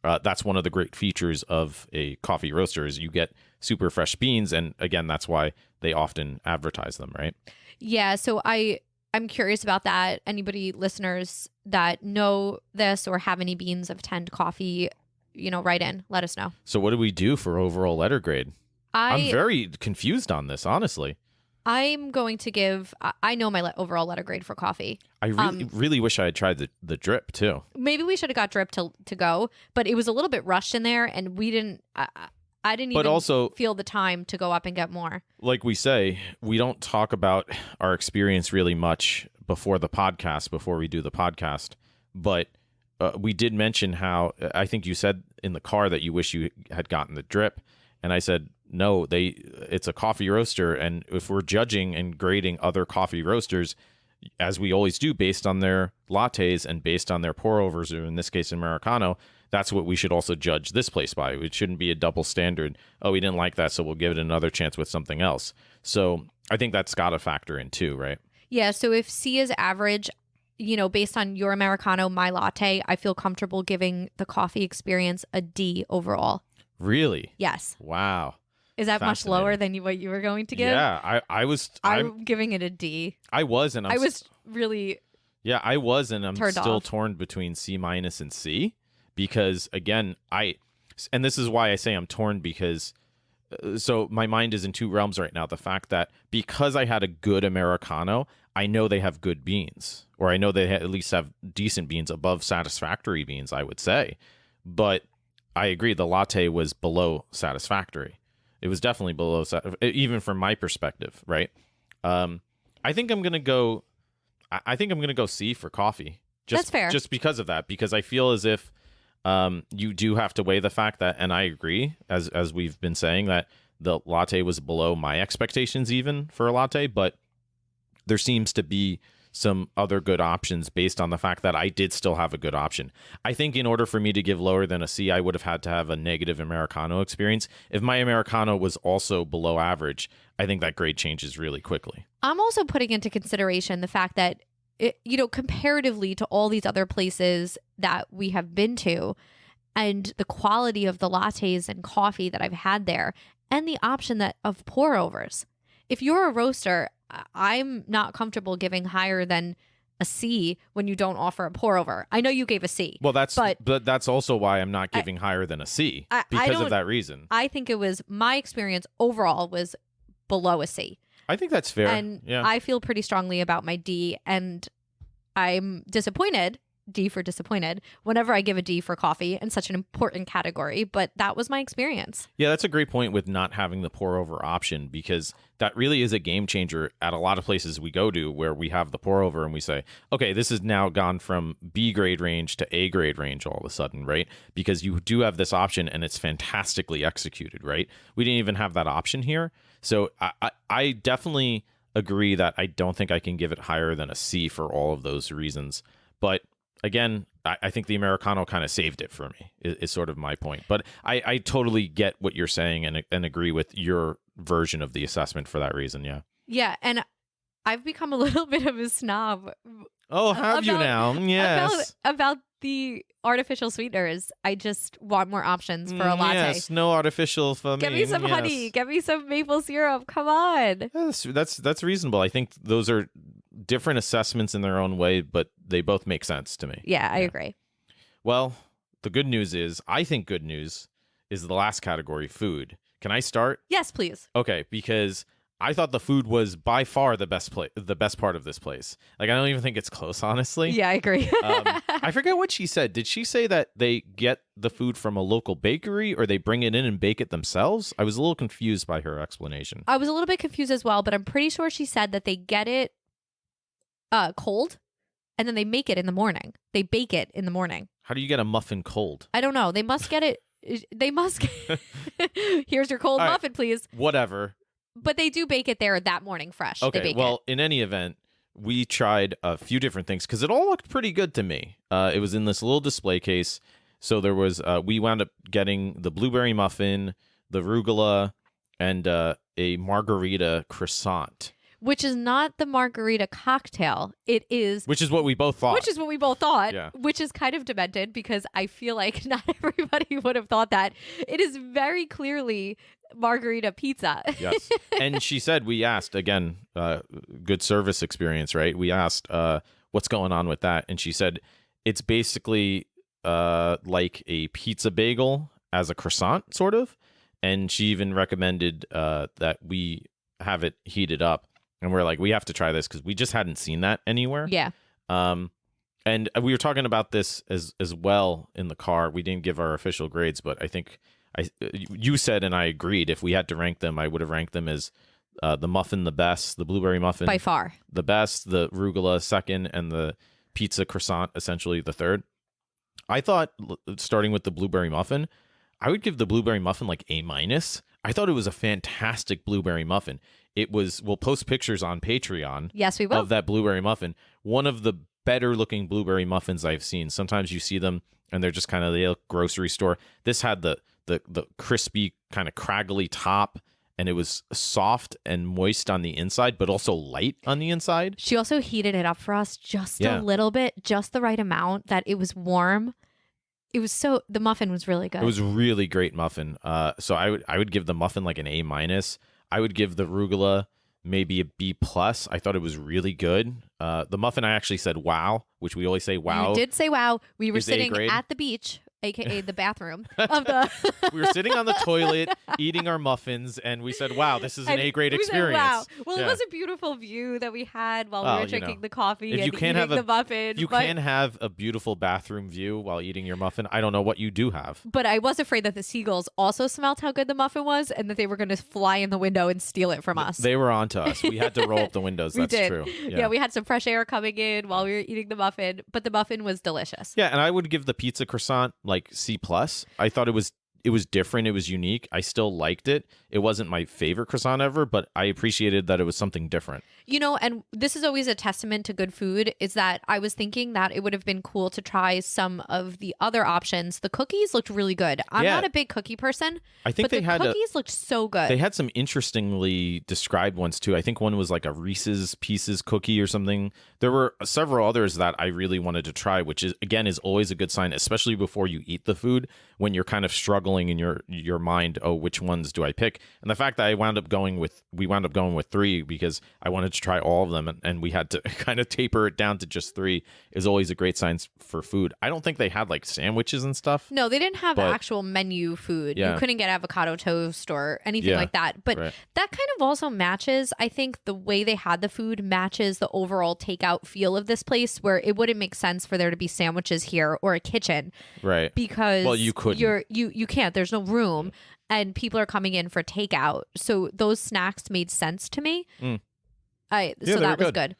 That's one of the great features of a coffee roaster is you get super fresh beans. And again, that's why they often advertise them, right? Yeah, so I'm curious about that. Anybody listeners that know this or have any beans of Tend coffee, write in, let us know. So what do we do for overall letter grade? I'm very confused on this, honestly. I'm going to give, I know my overall letter grade for coffee. I really wish I had tried the drip too. Maybe we should have got drip to go, but it was a little bit rushed in there and we didn't, I didn't even also feel the time to go up and get more. Like we say, we don't talk about our experience really much before the podcast, before we do the podcast. But we did mention how, I think you said in the car that you wish you had gotten the drip. And I said, no, it's a coffee roaster. And if we're judging and grading other coffee roasters, as we always do, based on their lattes and based on their pour overs, or in this case, Americano, that's what we should also judge this place by. It shouldn't be a double standard. Oh, we didn't like that, so we'll give it another chance with something else. So I think that's got to factor in too, right? Yeah. So if C is average, based on your Americano, my latte, I feel comfortable giving the coffee experience a D overall. Really? Yes. Wow. Is that much lower than what you were going to give? Yeah, I'm giving it a D. I was, and I was really. Yeah, I was, and I'm still off. torn between C- and C, because again, and this is why I say I'm torn, because so my mind is in two realms right now. The fact that because I had a good Americano, I know they have good beans, or I know they at least have decent beans, above satisfactory beans, I would say. But I agree, the latte was below satisfactory. It was definitely below, even from my perspective, right? I think I'm gonna go. I think I'm gonna go C for coffee. That's fair. Just because of that, because I feel as if you do have to weigh the fact that, and I agree, as we've been saying, that the latte was below my expectations even for a latte, but there seems to be some other good options based on the fact that I did still have a good option. I think in order for me to give lower than a C, I would have had to have a negative Americano experience. If my Americano was also below average, I think that grade changes really quickly. I'm also putting into consideration the fact that, comparatively to all these other places that we have been to, and the quality of the lattes and coffee that I've had there, and the option of pour overs. If you're a roaster, I'm not comfortable giving higher than a C when you don't offer a pour over. I know you gave a C. Well, but that's also why I'm not giving higher than a C, because of that reason. I think my experience overall was below a C. I think that's fair. And yeah. I feel pretty strongly about my D, and I'm disappointed, D for disappointed, whenever I give a D for coffee in such an important category. But that was my experience. Yeah, that's a great point with not having the pour over option, because that really is a game changer at a lot of places we go to where we have the pour over and we say, okay, this has now gone from B grade range to A grade range all of a sudden, right? Because you do have this option and it's fantastically executed, right? We didn't even have that option here. So I definitely agree that I don't think I can give it higher than a C for all of those reasons. But again, I think the Americano kind of saved it for me, is sort of my point. But I totally get what you're saying and agree with your version of the assessment for that reason, yeah. Yeah, and I've become a little bit of a snob. Oh, have you now? Yes. About the artificial sweeteners. I just want more options for a latte. Yes, no artificial for me. Get me some honey. Get me some maple syrup. Come on. Yes, that's reasonable. I think those are different assessments in their own way, but they both make sense to me. Yeah, I agree. Well, the good news is, I think good news is the last category, food. Can I start? Yes, please. Okay, because I thought the food was by far the best part of this place. Like, I don't even think it's close, honestly. Yeah, I agree. I forget what she said. Did she say that they get the food from a local bakery or they bring it in and bake it themselves? I was a little confused by her explanation. I was a little bit confused as well, but I'm pretty sure she said that they get it cold and then they make it in the morning. They bake it in the morning. How do you get a muffin cold? I don't know. They must get it. They must. Here's your cold muffin, please. Whatever. But they do bake it there that morning fresh. Okay, well, in any event, we tried a few different things because it all looked pretty good to me. It was in this little display case. So there was, we wound up getting the blueberry muffin, the arugula, and a margarita croissant. which is not the margarita cocktail. It is. Which is what we both thought. Which is what we both thought, Yeah. which is kind of demented because I feel like not everybody would have thought that. It is very clearly margarita pizza. Yes. And she said, we asked, again, good service experience, right? We asked, what's going on with that? And she said, it's basically like a pizza bagel as a croissant, sort of. And she even recommended that we have it heated up. And we're like, we have to try this because we just hadn't seen that anywhere. Yeah. And we were talking about this as well in the car. We didn't give our official grades, but I think you said, and I agreed, if we had to rank them, I would have ranked them as the muffin the best, the blueberry muffin By far. the best, the arugula second, and the pizza croissant essentially the third. I thought, starting with the blueberry muffin, I would give the blueberry muffin like A-. I thought it was a fantastic blueberry muffin. It was, we'll post pictures on Patreon. Yes, we will. Of that blueberry muffin. One of the better looking blueberry muffins I've seen. Sometimes you see them and they're just kind of the grocery store. This had the crispy, kind of craggly top, and it was soft and moist on the inside, but also light on the inside. She also heated it up for us just a little bit, just the right amount that it was warm. It was the muffin was really good. It was a really great muffin. So I would give the muffin like an A-. I would give the arugula maybe a B+. I thought it was really good. The muffin, I actually said wow, which we always say wow. You did say wow. We were Is sitting A-grade. at the beach, aka the bathroom of the. We were sitting on the toilet eating our muffins, and we said, wow, this is an A-grade we said, experience. wow. Well, Yeah. it was a beautiful view that we had while Well, we were you drinking know, the coffee if and you can't eating have the muffin. You can have a beautiful bathroom view while eating your muffin. I don't know what you do have. But I was afraid that the seagulls also smelled how good the muffin was and that they were going to fly in the window and steal it from us. They were on to us. We had to roll up the windows. We That's did. true. Yeah, we had some fresh air coming in while we were eating the muffin, but the muffin was delicious. Yeah, and I would give the pizza croissant like C+. I thought it was different. It was unique. I still liked it. It wasn't my favorite croissant ever, but I appreciated that it was something different. You know, and this is always a testament to good food, is that I was thinking that it would have been cool to try some of the other options. The cookies looked really good. I'm Yeah. not a big cookie person, I think but they the had cookies looked so good. They had some interestingly described ones too. I think one was like a Reese's Pieces cookie or something. There were several others that I really wanted to try, which is always a good sign, especially before you eat the food, when you're kind of struggling in your mind, oh, which ones do I pick? And the fact that we wound up going with 3 because I wanted to try all of them, and we had to kind of taper it down to just 3 is always a great sign for food. I don't think they had like sandwiches and stuff. No, they didn't have But- actual menu food. Yeah. You couldn't get avocado toast or anything Yeah, like that. But right. that kind of also matches, I think the way they had the food matches the overall takeout feel of this place, where it wouldn't make sense for there to be sandwiches here or a kitchen. Right. Because Well, you couldn't. You can't. There's no room. And people are coming in for takeout. So those snacks made sense to me. Mm. So they that were was good. good.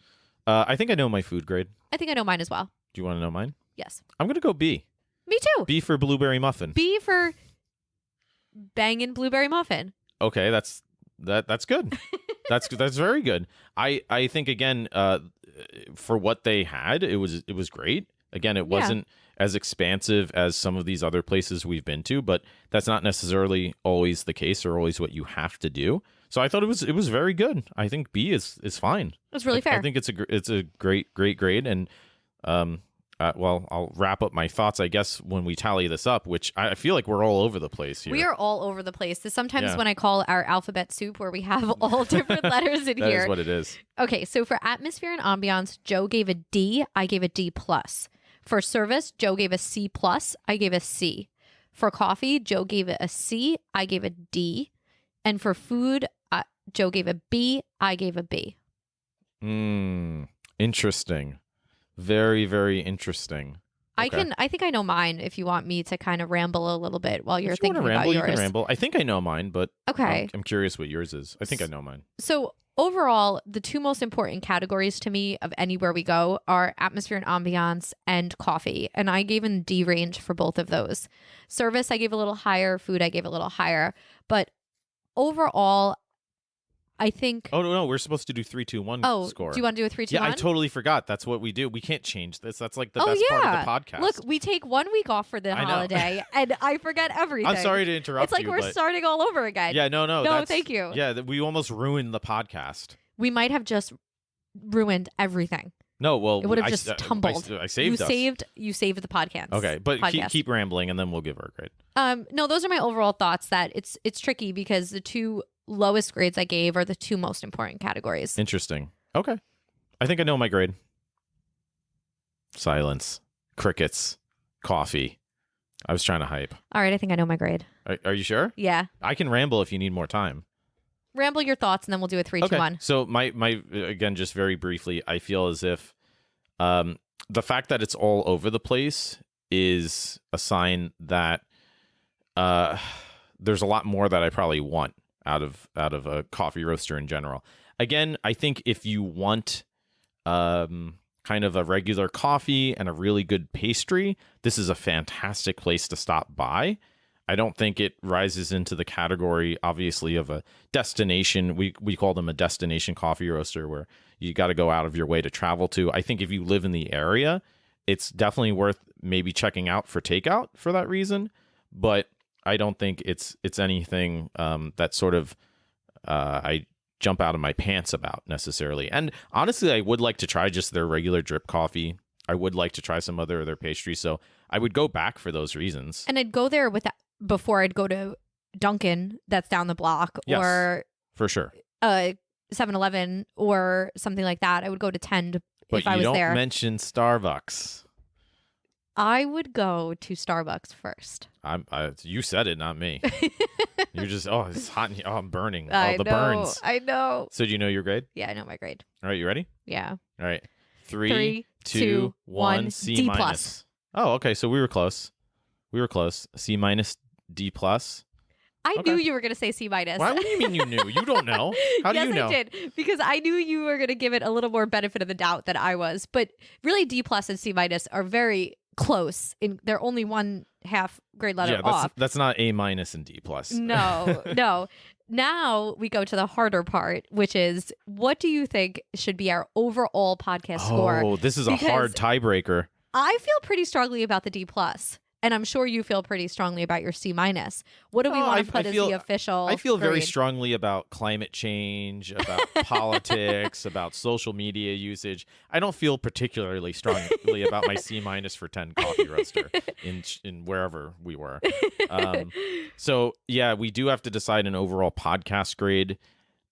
I think I know my food grade. I think I know mine as well. Do you want to know mine? Yes. I'm going to go B. Me too. B for blueberry muffin. B for bangin' blueberry muffin. Okay, that's good. That's very good. I think again, for what they had, it was great. Again, it wasn't as expansive as some of these other places we've been to, but that's not necessarily always the case or always what you have to do. So I thought it was very good. I think B is fine. It was really fair. I think it's a great grade, and well, I'll wrap up my thoughts, I guess, when we tally this up, which I feel like we're all over the place here. We are all over the place. This sometimes Yeah. when I call our alphabet soup, where we have all different letters in That here. is what it is. Okay, so for atmosphere and ambiance, Joe gave a D. I gave a D+. For service, Joe gave a C+. I gave a C. For coffee, Joe gave it a C. I gave a D. And for food, Joe gave a B. I gave a B. Interesting. Very, very interesting. Okay. I think I know mine if you want me to kind of ramble a little bit while you're If you thinking want to ramble, about you yours. can ramble. I think I know mine, but Okay. I'm curious what yours is. I think I know mine. So overall, the two most important categories to me of anywhere we go are atmosphere and ambiance and coffee. And I gave in D range for both of those. Service, I gave a little higher. Food, I gave a little higher. But overall, I think... Oh, no, we're supposed to do 3, 2, 1 score. Do you want to do a 3, 2, Yeah, 1? I totally forgot. That's what we do. We can't change this. That's like the Oh, best part of the podcast. Look, we take 1 week off for the I know. holiday, and I forget everything. I'm sorry to interrupt It's like you, we're but- starting all over again. Yeah, no. No, that's- thank you. Yeah, we almost ruined the podcast. we might have just ruined everything. No, well, It would have just tumbled. I saved us. You saved the podcast. Okay, but podcast. keep rambling, and then we'll give our grade. No, those are my overall thoughts. That it's tricky because the two lowest grades I gave are the two most important categories. Interesting. Okay, I think I know my grade. Silence, crickets, coffee. I was trying to hype. All right, I think I know my grade. Are you sure? Yeah. I can ramble if you need more time. Ramble your thoughts, and then we'll do a 3, 2, 1. So my again, just very briefly, I feel as if the fact that it's all over the place is a sign that there's a lot more that I probably want out of a coffee roaster in general. Again, I think if you want kind of a regular coffee and a really good pastry, this is a fantastic place to stop by. I don't think it rises into the category, obviously, of a destination. We call them a destination coffee roaster, where you got to go out of your way to travel to. I think if you live in the area, it's definitely worth maybe checking out for takeout for that reason. But I don't think it's anything that sort of I jump out of my pants about necessarily. And honestly, I would like to try just their regular drip coffee. I would like to try some other of their pastries. So I would go back for those reasons. And I'd go there before I'd go to Dunkin' that's down the block, Yes, or for sure. 7-Eleven or something like that. I would go to Tend if I was there. But you don't mention Starbucks. I would go to Starbucks first. You said it, not me. You're just, it's hot in here. Oh, I'm burning. I The know, burns. I know. So do you know your grade? Yeah, I know my grade. All right, you ready? Yeah. All right. 3, 3, 2, 1, C D+. minus. Oh, okay. So we were close. C minus, D plus. I Okay. knew you were going to say C minus. What do you mean you knew? You don't know. How do yes, you know? I did, because I knew you were going to give it a little more benefit of the doubt than I was. But really, D plus and C minus are very close. They're only 1/2 grade letter off. That's not A minus and D plus. No, no. Now we go to the harder part, which is, what do you think should be our overall podcast score? Oh, this is a hard tiebreaker. I feel pretty strongly about the D plus. And I'm sure you feel pretty strongly about your C minus. What do we want to put as the official? I feel very grade? strongly about climate change, about politics, about social media usage. I don't feel particularly strongly about my C minus for 10 coffee roaster in wherever we were. So yeah, we do have to decide an overall podcast grade.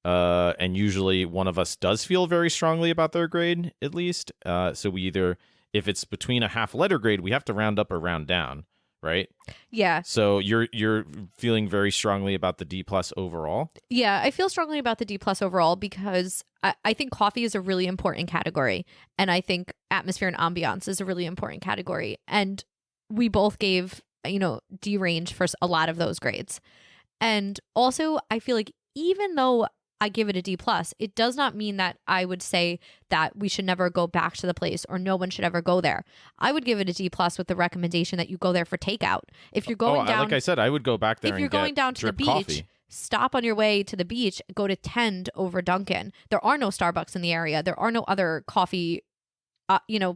And usually one of us does feel very strongly about their grade, at least. So we either, if it's between a half letter grade, we have to round up or round down, right? Yeah. So you're feeling very strongly about the D plus overall? Yeah, I feel strongly about the D plus overall because I think coffee is a really important category. And I think atmosphere and ambiance is a really important category. And we both gave, D range for a lot of those grades. And also, I feel like even though I give it a D plus, it does not mean that I would say that we should never go back to the place or no one should ever go there. I would give it a D plus with the recommendation that you go there for takeout. If you're going down, like I said, I would go back there. If you're going down to the beach, coffee. Stop on your way to the beach. Go to Tend over Dunkin'. There are no Starbucks in the area. There are no other coffee,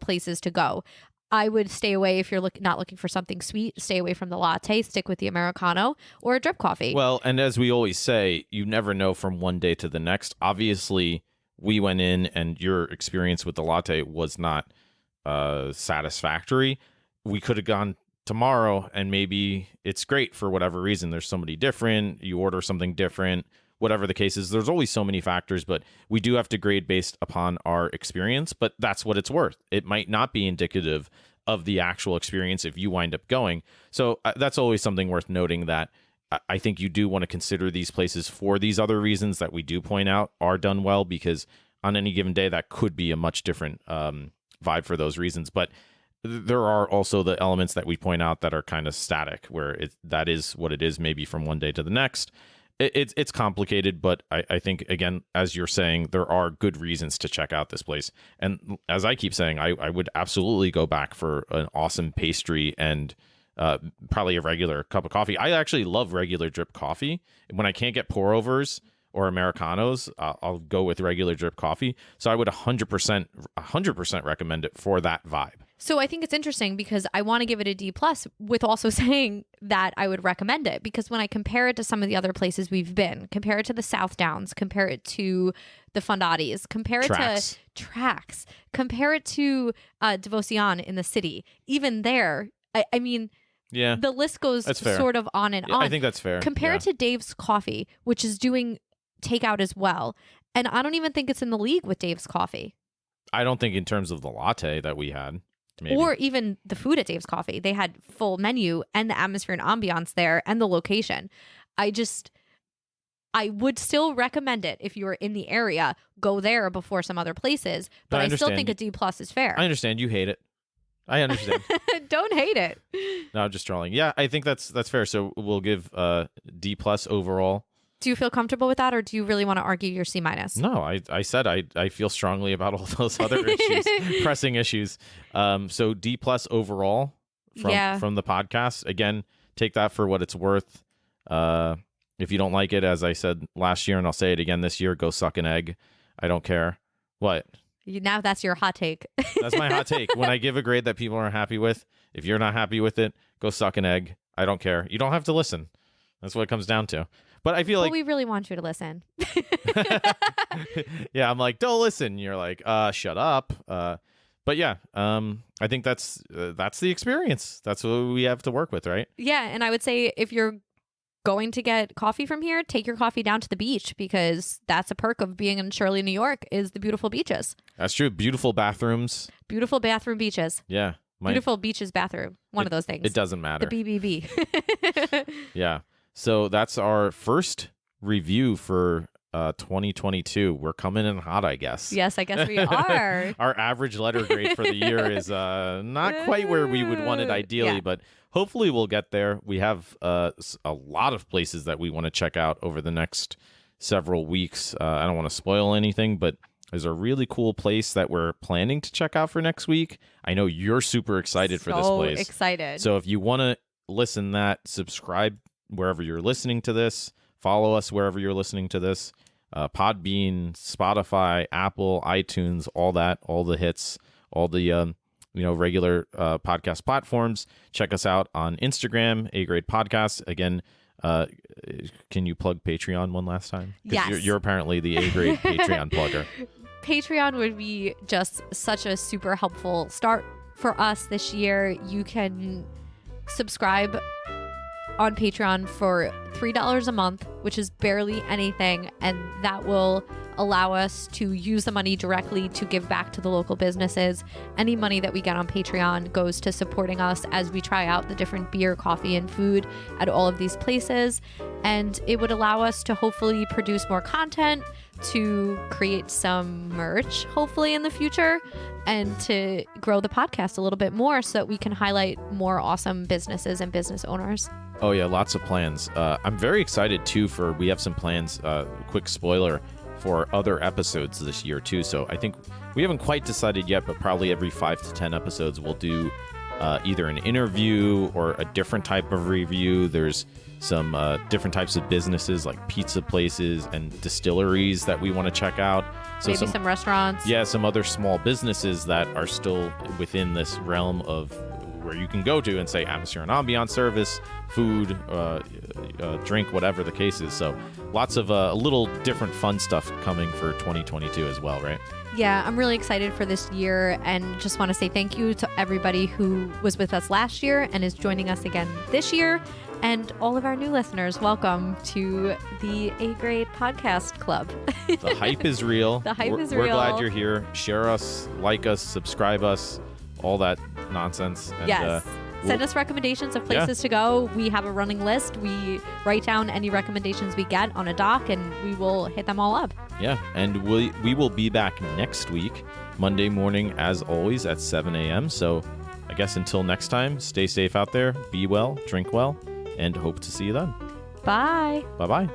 places to go. I would stay away if you're not looking for something sweet. Stay away from the latte. Stick with the Americano or a drip coffee. Well, and as we always say, you never know from one day to the next. Obviously, we went in and your experience with the latte was not satisfactory. We could have gone tomorrow and maybe it's great for whatever reason. There's somebody different. You order something different. Whatever the case is, there's always so many factors, but we do have to grade based upon our experience, but that's what it's worth. It might not be indicative of the actual experience if you wind up going. So that's always something worth noting, that I think you do want to consider these places for these other reasons that we do point out are done well, because on any given day, that could be a much different vibe for those reasons. But there are also the elements that we point out that are kind of static, where that is what it is, maybe from one day to the next. It's complicated, but I think, again, as you're saying, there are good reasons to check out this place. And as I keep saying, I would absolutely go back for an awesome pastry and probably a regular cup of coffee. I actually love regular drip coffee. When I can't get pour-overs or Americanos, I'll go with regular drip coffee. So I would 100% recommend it for that vibe. So I think it's interesting because I want to give it a D plus with also saying that I would recommend it, because when I compare it to some of the other places we've been, compare it to the South Downs, compare it to the Fondatis, compare it to Tracks, compare it to Devotion in the city, even there, I mean, yeah, the list goes sort of on and on. I think that's fair. Compare it to Dave's Coffee, which is doing takeout as well. And I don't even think it's in the league with Dave's Coffee. I don't think in terms of the latte that we had. Maybe. Or even the food at Dave's Coffee. They had full menu and the atmosphere and ambiance there and the location. I would still recommend it if you were in the area. Go there before some other places. But I still think a D plus is fair. I understand. You hate it. I understand. Don't hate it. No, I'm just trolling. Yeah, I think that's fair. So we'll give D plus overall. Do you feel comfortable with that, or do you really want to argue your C minus? No, I said I feel strongly about all those other issues, pressing issues. So D plus overall from the podcast. Again, take that for what it's worth. If you don't like it, as I said last year, and I'll say it again this year, go suck an egg. I don't care. What? Now that's your hot take. That's my hot take. When I give a grade that people aren't happy with, if you're not happy with it, go suck an egg. I don't care. You don't have to listen. That's what it comes down to. But I feel like we really want you to listen. Yeah, I'm like, don't listen. You're like, shut up. But yeah, I think that's the experience. That's what we have to work with, right? Yeah, and I would say if you're going to get coffee from here, take your coffee down to the beach, because that's a perk of being in Shirley, New York, is the beautiful beaches. That's true. Beautiful bathrooms. Beautiful bathroom beaches. Yeah. Beautiful beaches bathroom. One of those things. It doesn't matter. The BBB. Yeah. So that's our first review for 2022. We're coming in hot, I guess. Yes, I guess we are. Our average letter grade for the year is not quite where we would want it ideally, but hopefully we'll get there. We have a lot of places that we want to check out over the next several weeks. I don't want to spoil anything, but there's a really cool place that we're planning to check out for next week. I know you're super excited for this place. Excited. So if you want to listen that, subscribe wherever you're listening to this. Follow us wherever you're listening to this. Podbean, Spotify, Apple, iTunes, all that, all the hits, all the regular podcast platforms. Check us out on Instagram, A Grade Podcast. Again, can you plug Patreon one last time? Yes. You're apparently the A Grade Patreon plugger. Patreon would be just such a super helpful start for us this year. You can subscribe on Patreon for $3 a month, which is barely anything, and that will allow us to use the money directly to give back to the local businesses. Any money that we get on Patreon goes to supporting us as we try out the different beer, coffee, and food at all of these places, and it would allow us to hopefully produce more content, to create some merch hopefully in the future, and to grow the podcast a little bit more so that we can highlight more awesome businesses and business owners. Oh yeah, lots of plans. I'm very excited too we have some plans, quick spoiler, for other episodes this year too. So I think we haven't quite decided yet, but probably every 5 to 10 episodes we'll do either an interview or a different type of review. There's some different types of businesses like pizza places and distilleries that we want to check out. So maybe some restaurants. Yeah, some other small businesses that are still within this realm of where you can go to and say atmosphere and ambiance service, food, drink, whatever the case is. So lots of a little different fun stuff coming for 2022 as well, right? Yeah, I'm really excited for this year, and just want to say thank you to everybody who was with us last year and is joining us again this year. And all of our new listeners, welcome to the A Grade Podcast Club. The hype is real. The hype is real. We're glad you're here. Share us, like us, subscribe us, all that nonsense. And, yes. Send us recommendations of places to go. We have a running list. We write down any recommendations we get on a doc, and we will hit them all up. Yeah, and we will be back next week, Monday morning, as always, at 7 a.m. So I guess until next time, stay safe out there, be well, drink well, and hope to see you then. Bye. Bye-bye.